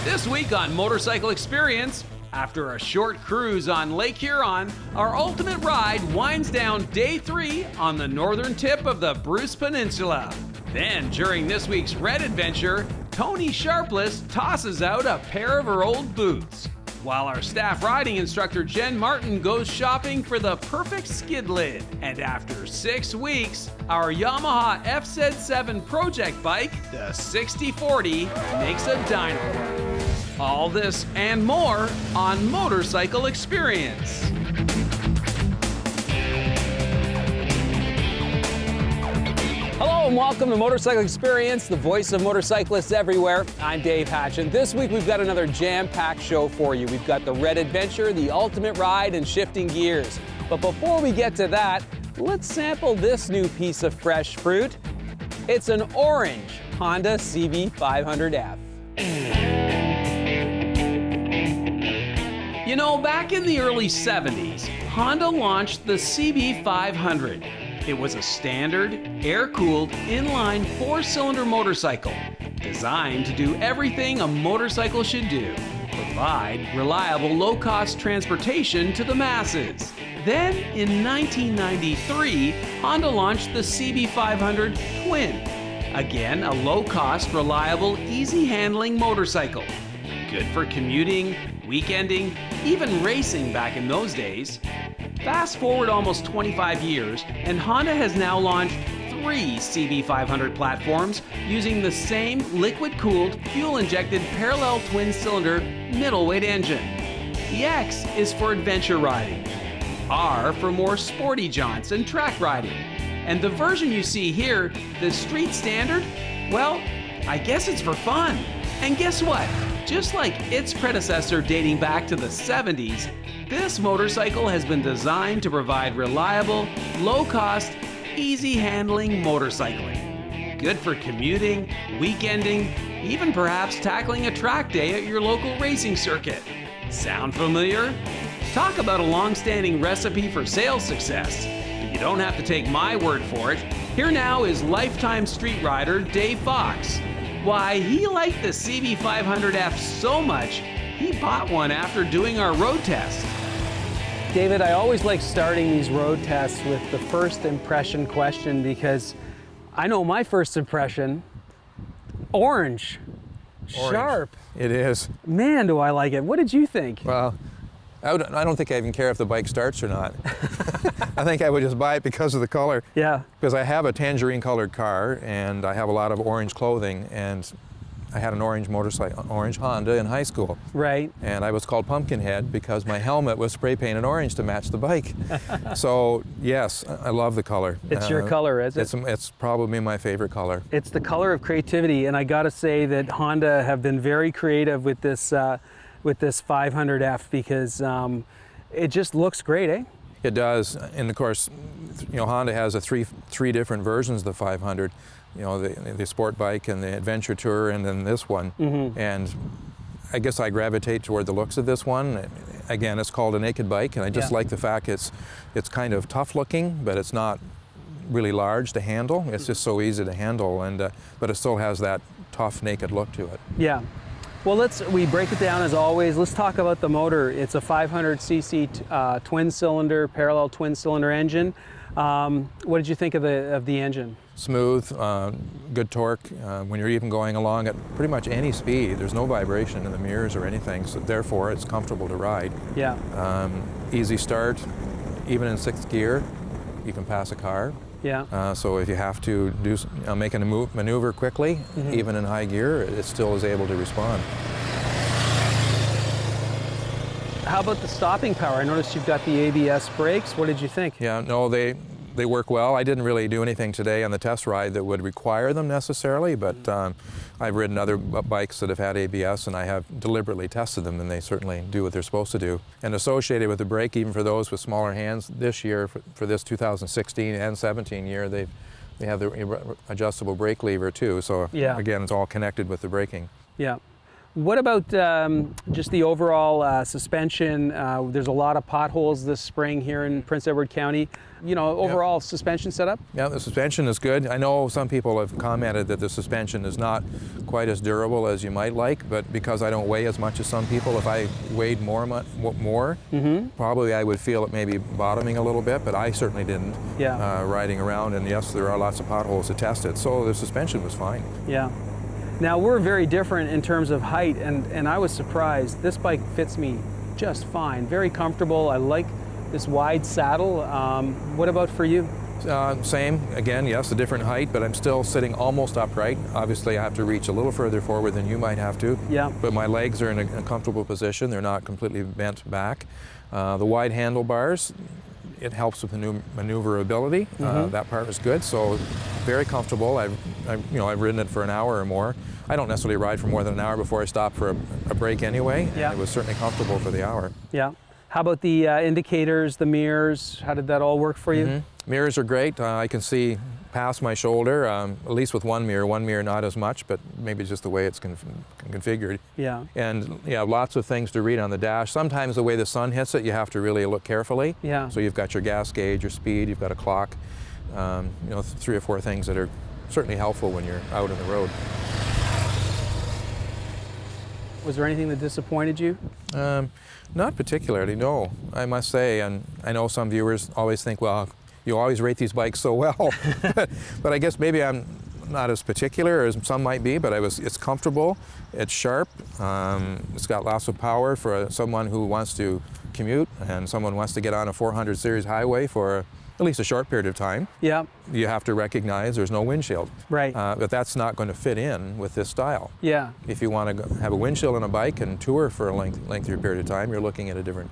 This week on Motorcycle Experience, after a short cruise on Lake Huron, our ultimate ride winds down day 3 on the northern tip of the Bruce Peninsula. Then, during this week's Red Adventure, Toni Sharpless tosses out a pair of her old boots, while our staff riding instructor Jenn Martin goes shopping for the perfect skid lid. And after 6 weeks, our Yamaha FZ7 project bike, the 6040, makes a dyno run. All this and more on Motorcycle Experience. Hello and welcome to Motorcycle Experience, the voice of motorcyclists everywhere. I'm Dave Hatch, and this week we've got another jam-packed show for you. We've got the Red Adventure, the ultimate ride, and shifting gears. But before we get to that, let's sample this new piece of fresh fruit. It's an orange Honda CB500F. You know, back in the early 70s, Honda launched the CB500. It was a standard, air-cooled, inline 4-cylinder motorcycle designed to do everything a motorcycle should do: provide reliable, low-cost transportation to the masses. Then, in 1993, Honda launched the CB500 Twin. Again, a low-cost, reliable, easy-handling motorcycle. Good for commuting, weekending, even racing back in those days. Fast forward almost 25 years, and Honda has now launched 3 CB500 platforms using the same liquid-cooled, fuel-injected parallel twin-cylinder middleweight engine. The X is for adventure riding, R for more sporty jaunts and track riding, and the version you see here, the Street Standard, well, I guess it's for fun. And guess what? Just like its predecessor dating back to the 70s, this motorcycle has been designed to provide reliable, low-cost, easy-handling motorcycling. Good for commuting, weekending, even perhaps tackling a track day at your local racing circuit. Sound familiar? Talk about a long-standing recipe for sales success. But you don't have to take my word for it. Here now is lifetime street rider Dave Fox. Why, he liked the CB500F so much, he bought one after doing our road test. David, I always like starting these road tests with the first impression question because I know my first impression, orange. Sharp. It is. Man, do I like it. What did you think? Well, I don't think I even care if the bike starts or not. I think I would just buy it because of the color. Yeah. Because I have a tangerine colored car and I have a lot of orange clothing, and I had an orange motorcycle, orange Honda in high school. Right. And I was called Pumpkinhead because my helmet was spray painted orange to match the bike. So yes, I love the color. It's your color, is it? It's probably my favorite color. It's the color of creativity, and I gotta say that Honda have been very creative with this 500F because it just looks great, eh? It does, and of course, you know, Honda has three different versions of the 500. You know, the sport bike and the adventure tour, and then this one. Mm-hmm. And I guess I gravitate toward the looks of this one. Again, it's called a naked bike, and I just like the fact it's kind of tough looking, but it's not really large to handle. It's just so easy to handle, and but it still has that tough, naked look to it. Yeah. Well, we break it down as always. Let's talk about the motor. It's a 500cc twin-cylinder, parallel twin-cylinder engine. What did you think of the engine? Smooth, good torque. When you're even going along at pretty much any speed, there's no vibration in the mirrors or anything, so therefore it's comfortable to ride. Yeah. Easy start, even in 6th gear, you can pass a car. Yeah. So if you have to make a maneuver quickly, mm-hmm. even in high gear, it still is able to respond. How about the stopping power? I noticed you've got the ABS brakes. What did you think? Yeah, no, they work well. I didn't really do anything today on the test ride that would require them necessarily, but I've ridden other bikes that have had ABS, and I have deliberately tested them, and they certainly do what they're supposed to do. And associated with the brake, even for those with smaller hands, this year, for this 2016 and 17 year, they have the adjustable brake lever too. So again, it's all connected with the braking. Yeah. What about just the overall suspension? There's a lot of potholes this spring here in Prince Edward County. You know, overall suspension setup? Yeah, the suspension is good. I know some people have commented that the suspension is not quite as durable as you might like, but because I don't weigh as much as some people, if I weighed more, probably I would feel it maybe bottoming a little bit, but I certainly didn't riding around. And yes, there are lots of potholes to test it, so the suspension was fine. Yeah. Now we're very different in terms of height, and I was surprised. This bike fits me just fine, very comfortable. I like this wide saddle. What about for you? Same, again, yes, a different height, but I'm still sitting almost upright. Obviously I have to reach a little further forward than you might have to. Yeah. But my legs are in a comfortable position. They're not completely bent back. The wide handlebars, it helps with maneuverability. That part is good, so very comfortable. I've ridden it for an hour or more. I don't necessarily ride for more than an hour before I stop for a break anyway. Yeah. It was certainly comfortable for the hour. Yeah. How about the indicators, the mirrors? How did that all work for you? Mirrors are great. I can see past my shoulder, at least with one mirror not as much, but maybe just the way it's configured. Yeah. And lots of things to read on the dash. Sometimes the way the sun hits it, you have to really look carefully. Yeah. So you've got your gas gauge, your speed, you've got a clock, 3 or 4 things that are certainly helpful when you're out on the road. Was there anything that disappointed you? Not particularly, no. I must say, and I know some viewers always think, well, you always rate these bikes so well. But I guess maybe I'm not as particular as some might be, but it's comfortable, it's sharp, it's got lots of power for someone who wants to commute and someone wants to get on a 400 series highway for at least a short period of time. Yeah. You have to recognize there's no windshield. Right. But that's not going to fit in with this style. Yeah. If you want to have a windshield on a bike and tour for a lengthier period of time, you're looking at a different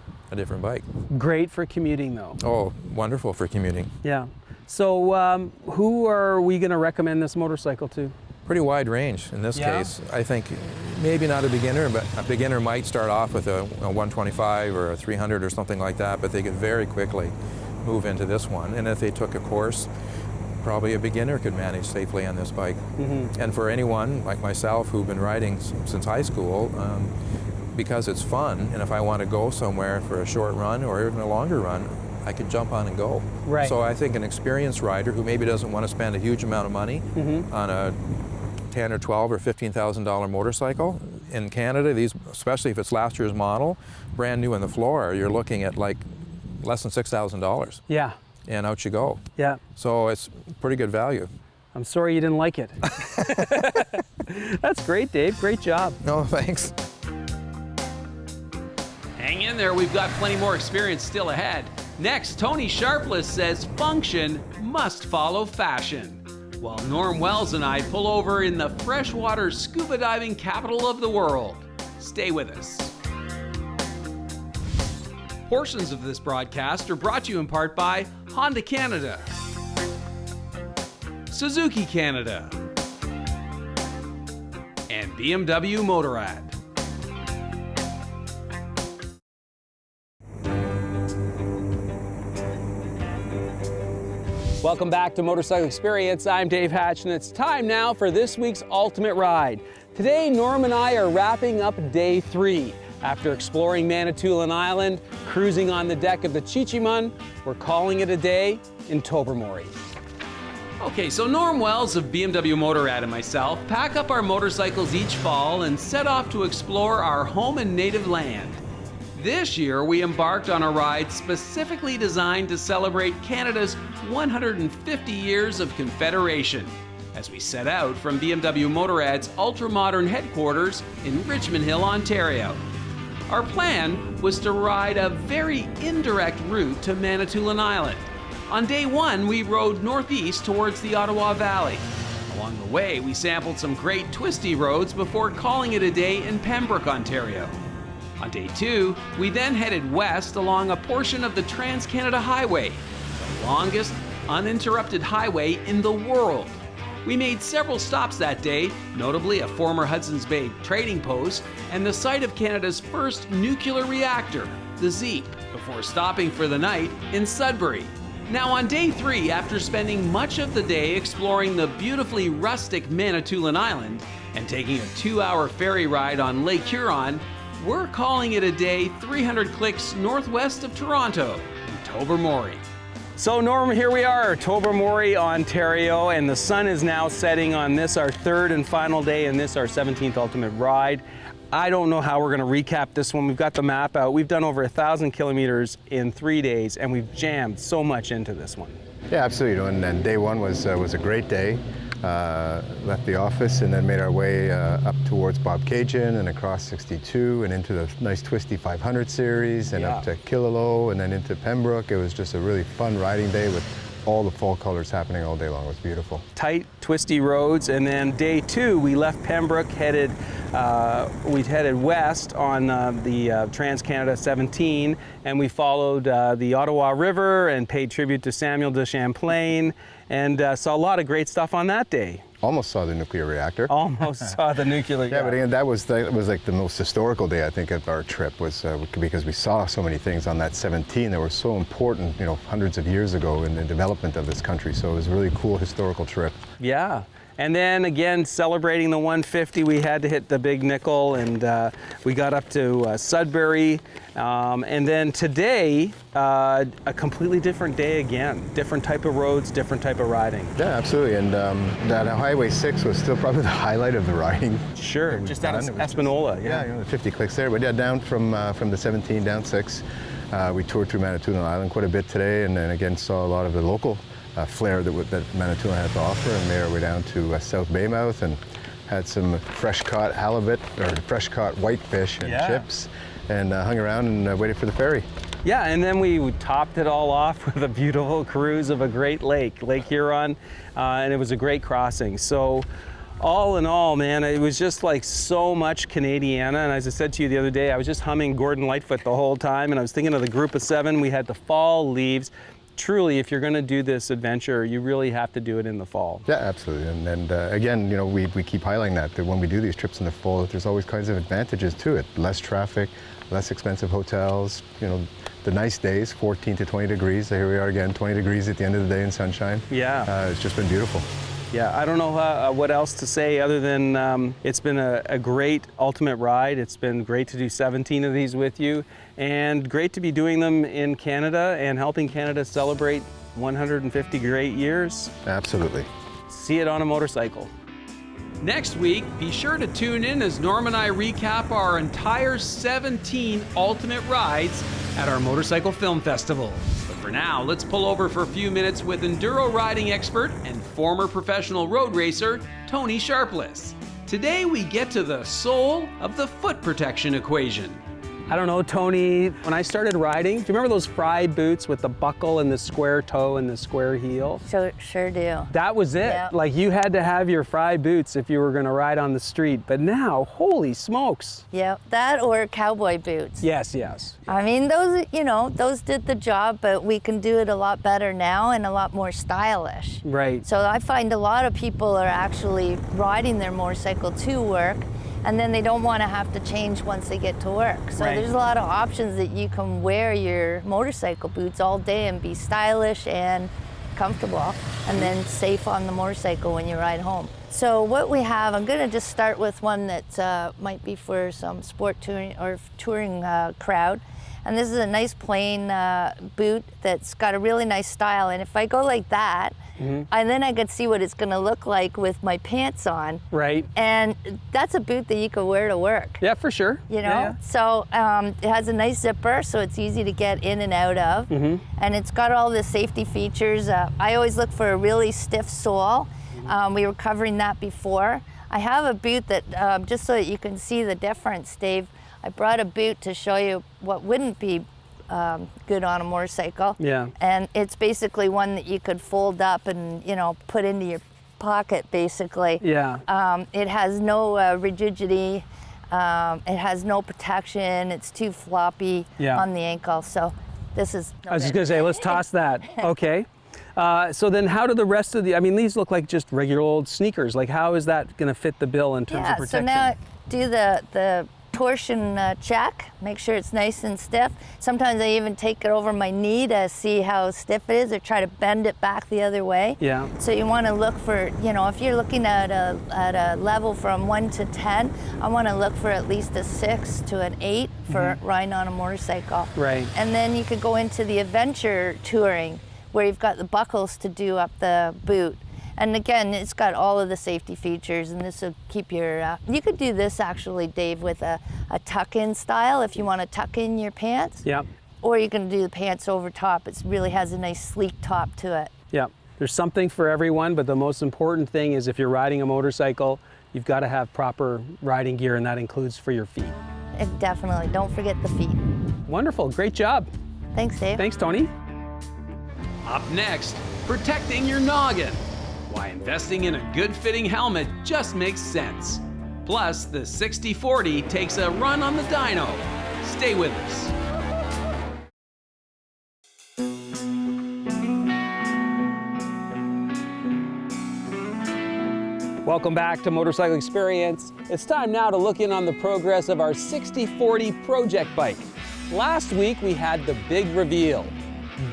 bike. Great for commuting though. Oh, wonderful for commuting. Yeah. So who are we going to recommend this motorcycle to? Pretty wide range in this case. I think maybe not a beginner, but a beginner might start off with a 125 or a 300 or something like that, but they could very quickly move into this one. And if they took a course, probably a beginner could manage safely on this bike. And for anyone like myself who've been riding since high school, because it's fun, and if I want to go somewhere for a short run or even a longer run, I could jump on and go. Right. So I think an experienced rider who maybe doesn't want to spend a huge amount of money on a $10,000 or $12,000 or $15,000 motorcycle, in Canada, these, especially if it's last year's model, brand new on the floor, you're looking at like less than $6,000. Yeah. And out you go. Yeah. So it's pretty good value. I'm sorry you didn't like it. That's great, Dave. Great job. No, thanks. Hang in there. We've got plenty more experience still ahead. Next, Toni Sharpless says function must follow fashion, while Norm Wells and I pull over in the freshwater scuba diving capital of the world. Stay with us. Portions of this broadcast are brought to you in part by Honda Canada, Suzuki Canada, and BMW Motorrad. Welcome back to Motorcycle Experience. I'm Dave Hatch, and it's time now for this week's Ultimate Ride. Today, Norm and I are wrapping up day 3. After exploring Manitoulin Island, cruising on the deck of the Chi-Chi-Mun, we're calling it a day in Tobermory. Okay, so Norm Wells of BMW Motorrad and myself pack up our motorcycles each fall and set off to explore our home and native land. This year, we embarked on a ride specifically designed to celebrate Canada's 150 years of Confederation, as we set out from BMW Motorrad's ultra-modern headquarters in Richmond Hill, Ontario. Our plan was to ride a very indirect route to Manitoulin Island. On day 1, we rode northeast towards the Ottawa Valley. Along the way, we sampled some great twisty roads before calling it a day in Pembroke, Ontario. On day 2, we then headed west along a portion of the Trans-Canada Highway, the longest uninterrupted highway in the world. We made several stops that day, notably a former Hudson's Bay trading post and the site of Canada's first nuclear reactor, the ZEEP, before stopping for the night in Sudbury. Now on day 3, after spending much of the day exploring the beautifully rustic Manitoulin Island, and taking a 2-hour ferry ride on Lake Huron, we're calling it a day 300 clicks northwest of Toronto, in Tobermory. So Norm, here we are, Tobermory, Ontario, and the sun is now setting on this, our third and final day, and this, our 17th ultimate ride. I don't know how we're going to recap this one. We've got the map out. We've done over 1,000 kilometers in 3 days, and we've jammed so much into this one. Yeah, absolutely. And day one was a great day. Left the office and then made our way up towards Bob Cajun and across 62 and into the nice twisty 500 series and up to Killaloe and then into Pembroke. It was just a really fun riding day with all the fall colors happening all day long. It was beautiful. Tight, twisty roads, and then day two we left Pembroke, headed west on the Trans-Canada 17, and we followed the Ottawa River and paid tribute to Samuel de Champlain, and saw a lot of great stuff on that day. Almost saw the nuclear reactor. Almost saw the nuclear reactor. Yeah, but again, that was like the most historical day, I think, of our trip, was because we saw so many things on that 17 that were so important, you know, hundreds of years ago in the development of this country. So it was a really cool historical trip. Yeah. And then again, celebrating the 150, we had to hit the Big Nickel, and we got up to Sudbury. And then today, a completely different day again. Different type of roads, different type of riding. Yeah, absolutely. And that Highway 6 was still probably the highlight of the riding. Sure, just out of Espanola. Yeah, you know, the 50 clicks there. But yeah, down from the 17 down 6. We toured through Manitoulin Island quite a bit today, and then again saw a lot of the local flair that Manitoulin had to offer, and made our way down to South Baymouth and had some fresh caught halibut or fresh caught whitefish and chips, and hung around and waited for the ferry. Yeah, and then we topped it all off with a beautiful cruise of a great lake, Lake Huron, and it was a great crossing. So all in all, man, it was just like so much Canadiana, and as I said to you the other day, I was just humming Gordon Lightfoot the whole time, and I was thinking of the group of 7. We had the fall leaves. Truly, if you're going to do this adventure, you really have to do it in the fall. Yeah, absolutely. And again, you know, we keep highlighting that when we do these trips in the fall, there's always kinds of advantages to it. Less traffic, less expensive hotels, you know, the nice days, 14 to 20 degrees. So here we are again, 20 degrees at the end of the day in sunshine. Yeah. It's just been beautiful. Yeah, I don't know what else to say other than it's been a great ultimate ride. It's been great to do 17 of these with you, and great to be doing them in Canada and helping Canada celebrate 150 great years. Absolutely. See it on a motorcycle. Next week, be sure to tune in as Norm and I recap our entire 17 ultimate rides at our Motorcycle Film Festival. But for now, let's pull over for a few minutes with enduro riding expert and former professional road racer, Toni Sharpless. Today we get to the soul of the foot protection equation. I don't know, Toni, when I started riding, do you remember those Fry boots with the buckle and the square toe and the square heel? Sure do. That was it. Yep. Like, you had to have your Fry boots if you were going to ride on the street. But now, holy smokes. Yeah, that or cowboy boots. Yes. I mean, those, you know, those did the job, but we can do it a lot better now and a lot more stylish. Right. So I find a lot of people are actually riding their motorcycle to work, and then they don't want to have to change once they get to work. So there's a lot of options that you can wear your motorcycle boots all day and be stylish and comfortable, and then safe on the motorcycle when you ride home. So what we have, I'm going to just start with one that might be for some sport touring or touring crowd. And this is a nice plain boot that's got a really nice style. And if I go like that, and then I could see what it's going to look like with my pants on. Right. And that's a boot that you could wear to work. Yeah, for sure. You know? Yeah. So it has a nice zipper, so it's easy to get in and out of. And it's got all the safety features. I always look for a really stiff sole. We were covering that before. I have a boot that, just so that you can see the difference, Dave, I brought a boot to show you what wouldn't be good on a motorcycle. Yeah. And it's basically one that you could fold up and, you know, put into your pocket, basically. Yeah. It has no rigidity. It has no protection. It's too floppy on the ankle. So this is... I was just going to say, let's toss that. Okay. So then how do the rest of the, I mean, these look like just regular old sneakers. Like, how is that going to fit the bill in terms of protection? So now do the torsion check, make sure it's nice and stiff. Sometimes I even take it over my knee to see how stiff it is, or try to bend it back the other way. Yeah. So you want to look for, you know, if you're looking at a level from 1 to 10, I want to look for at least a 6 to an 8 for riding on a motorcycle. Right. And then you could go into the adventure touring, where you've got the buckles to do up the boot. And again, it's got all of the safety features, and this will keep your, you could do this actually, Dave, with a tuck-in style if you want to tuck in your pants. Yep. Or you can do the pants over top. It really has a nice sleek top to it. Yep. There's something for everyone, but the most important thing is if you're riding a motorcycle, you've got to have proper riding gear, and that includes for your feet. Definitely, don't forget the feet. Wonderful, great job. Thanks, Dave. Thanks, Toni. Up next, protecting your noggin. Why investing in a good-fitting helmet just makes sense. Plus, the 6040 takes a run on the dyno. Stay with us. Welcome back to Motorcycle Experience. It's time now to look in on the progress of our 6040 project bike. Last week we had the big reveal.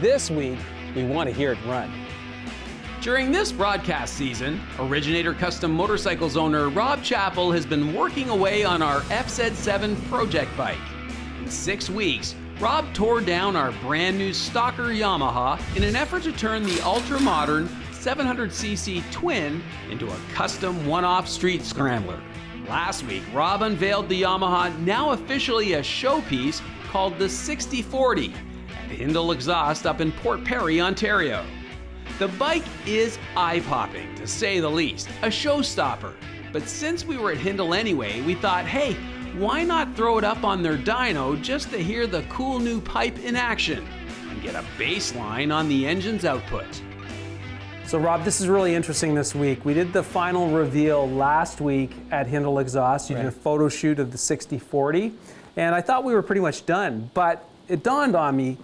This week we want to hear it run. During this broadcast season, Origin8or Custom Motorcycles owner Rob Chappell has been working away on our FZ7 project bike. In 6 weeks, Rob tore down our brand new stocker Yamaha in an effort to turn the ultra-modern 700cc twin into a custom one-off street scrambler. Last week, Rob unveiled the Yamaha, now officially a showpiece, called the 6040 at Hindle Exhaust up in Port Perry, Ontario. The bike is eye-popping, to say the least, a showstopper. But since we were at Hindle anyway, we thought, hey, why not throw it up on their dyno just to hear the cool new pipe in action and get a baseline on the engine's output. So Rob, this is really interesting this week. We did the final reveal last week at Hindle Exhaust. You did a photo shoot of the 6040, and I thought we were pretty much done, but it dawned on me,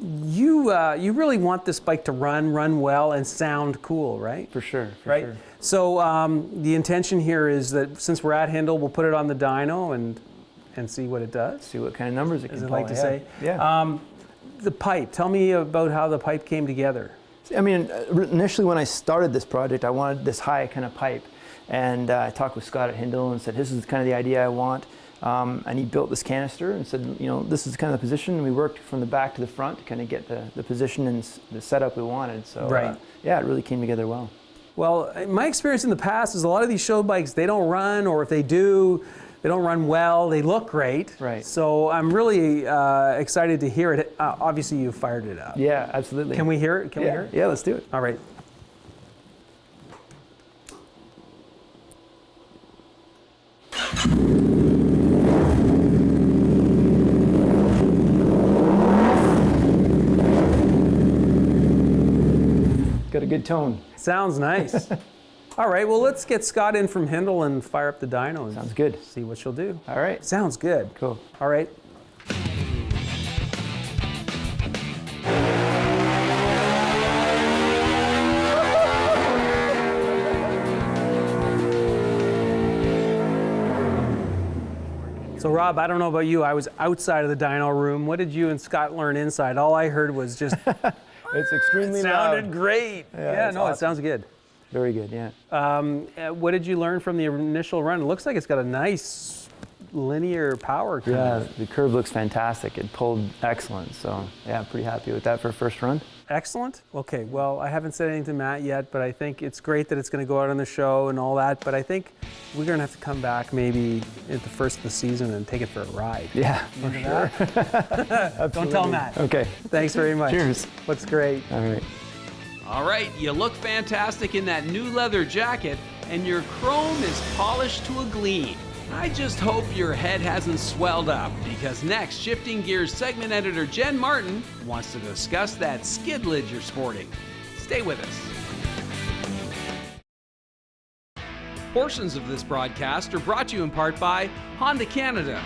you really want this bike to run well, and sound cool, right? For sure, right? Sure. So the intention here is that since we're at Hindle, we'll put it on the dyno and see what it does. See what kind of numbers it can As I pull, like to say. Yeah. The pipe, tell me about how the pipe came together. I mean, initially when I started this project, I wanted this high kind of pipe. And I talked with Scott at Hindle and said, this is kind of the idea I want. And he built this canister and said, you know, this is kind of the position. And we worked from the back to the front to kind of get the position and the setup we wanted. So yeah, it really came together well. Well, my experience in the past is a lot of these show bikes, they don't run, or if they do, they don't run well. They look great. Right. So I'm really excited to hear it. Obviously, you fired it up. Yeah, absolutely. Can we hear it? Can we hear it? Yeah, let's do it. All right. Got a good tone. Sounds nice. All right, well, let's get Scott in from Hindle and fire up the dyno. And Sounds good. see what she'll do. All right. Sounds good. Cool. All right. So Rob, I don't know about you, I was outside of the dyno room. What did you and Scott learn inside? All I heard was just, It's extremely loud. sounded great. Yeah, no, awesome. it sounds good. Very good, yeah. What did you learn from the initial run? It looks like it's got a nice linear power curve. Yeah, the curve looks fantastic. It pulled excellent. So yeah, I'm pretty happy with that for a first run. Excellent. Okay, well, I haven't said anything to Matt yet, but I think it's great that it's going to go out on the show and all that, but I think we're going to have to come back maybe at the first of the season and take it for a ride. Yeah, for sure. Don't tell Matt. Okay. Thanks very much. Cheers. Looks great. All right. All right, you look fantastic in that new leather jacket, and your chrome is polished to a gleam. I just hope your head hasn't swelled up, because next, Shifting Gears segment editor Jenn Martin wants to discuss that skid lid you're sporting. Stay with us. Portions of this broadcast are brought to you in part by Honda Canada,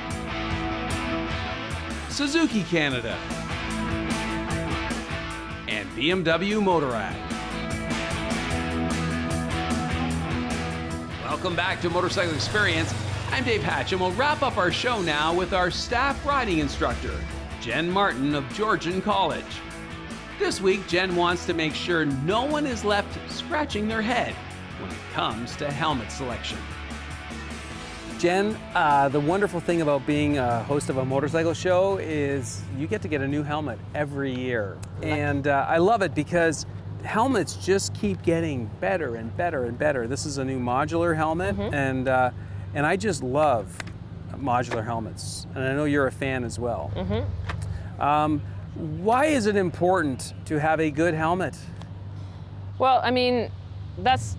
Suzuki Canada, and BMW Motorrad. Welcome back to Motorcycle Experience. I'm Dave Hatch, and we'll wrap up our show now with our staff riding instructor, Jenn Martin of Georgian College. This week, Jenn wants to make sure no one is left scratching their head when it comes to helmet selection. Jenn, the wonderful thing about being a host of a motorcycle show is you get to get a new helmet every year. And I love it because helmets just keep getting better and better and better. This is a new modular helmet, and I just love modular helmets. And I know you're a fan as well. Why is it important to have a good helmet? Well, I mean, that's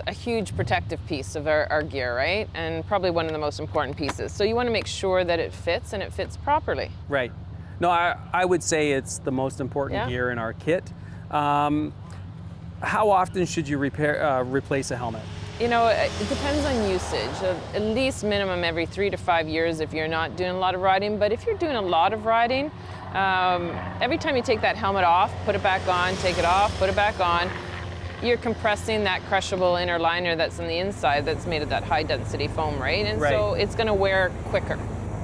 a huge protective piece of our gear, right? And probably one of the most important pieces. So you want to make sure that it fits and it fits properly. Right. No, I would say it's the most important gear in our kit. How often should you replace a helmet? You know, it depends on usage. At least minimum every 3 to 5 years if you're not doing a lot of riding. But if you're doing a lot of riding, every time you take that helmet off, put it back on, take it off, put it back on, you're compressing that crushable inner liner that's on the inside that's made of that high density foam, right? And so it's going to wear quicker.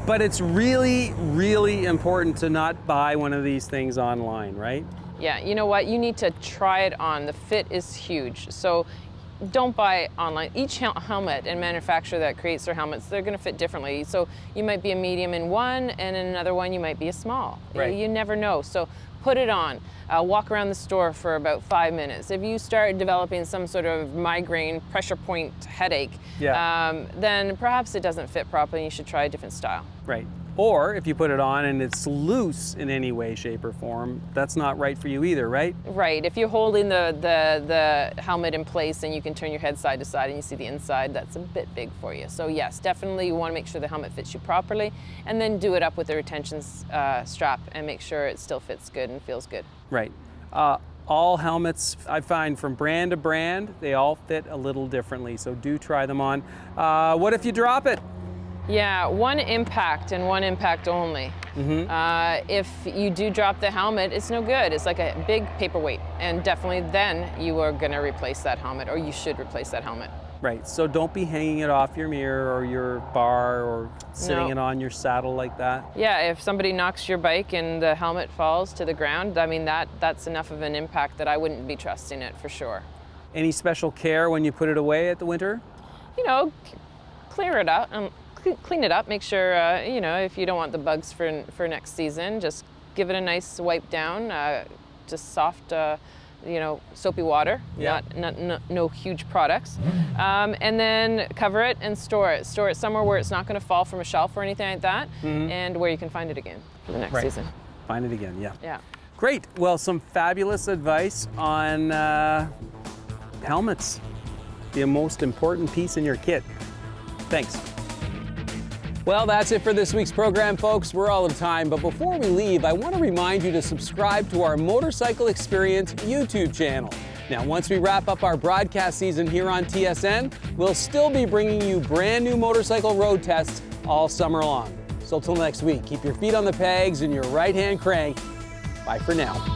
But it's really, really important to not buy one of these things online, right? Yeah, you know what? You need to try it on. The fit is huge. So don't buy online. Each helmet and manufacturer that creates their helmets, they're going to fit differently. So you might be a medium in one, and in another one you might be a small. Right. You never know. So put it on. Walk around the store for about 5 minutes. If you start developing some sort of migraine, pressure point headache, then perhaps it doesn't fit properly and you should try a different style. Right. Or if you put it on and it's loose in any way, shape, or form, that's not right for you either, right? Right. If you're holding the helmet in place and you can turn your head side to side and you see the inside, that's a bit big for you. So yes, definitely you want to make sure the helmet fits you properly, and then do it up with the retention strap and make sure it still fits good and feels good. Right. All helmets, I find from brand to brand, they all fit a little differently, so do try them on. What if you drop it? Yeah, one impact and one impact only. If you do drop the helmet, it's no good. It's like a big paperweight, and definitely then you are going to replace that helmet, or you should replace that helmet. Right, so don't be hanging it off your mirror or your bar or sitting it on your saddle like that. Yeah, if somebody knocks your bike and the helmet falls to the ground, I mean, that's enough of an impact that I wouldn't be trusting it for sure. Any special care when you put it away at the winter? You know, clear it out. Clean it up, make sure, you know, if you don't want the bugs for next season, just give it a nice wipe down, just soft, you know, soapy water, no huge products. And then cover it and store it. Store it somewhere where it's not going to fall from a shelf or anything like that, and where you can find it again for the next season. Find it again, Yeah. Great, well, some fabulous advice on helmets, the most important piece in your kit. Thanks. Well, that's it for this week's program, folks. We're all out of time, but before we leave, I want to remind you to subscribe to our Motorcycle Experience YouTube channel. Now, once we wrap up our broadcast season here on TSN, we'll still be bringing you brand new motorcycle road tests all summer long. So till next week, keep your feet on the pegs and your right hand crank. Bye for now.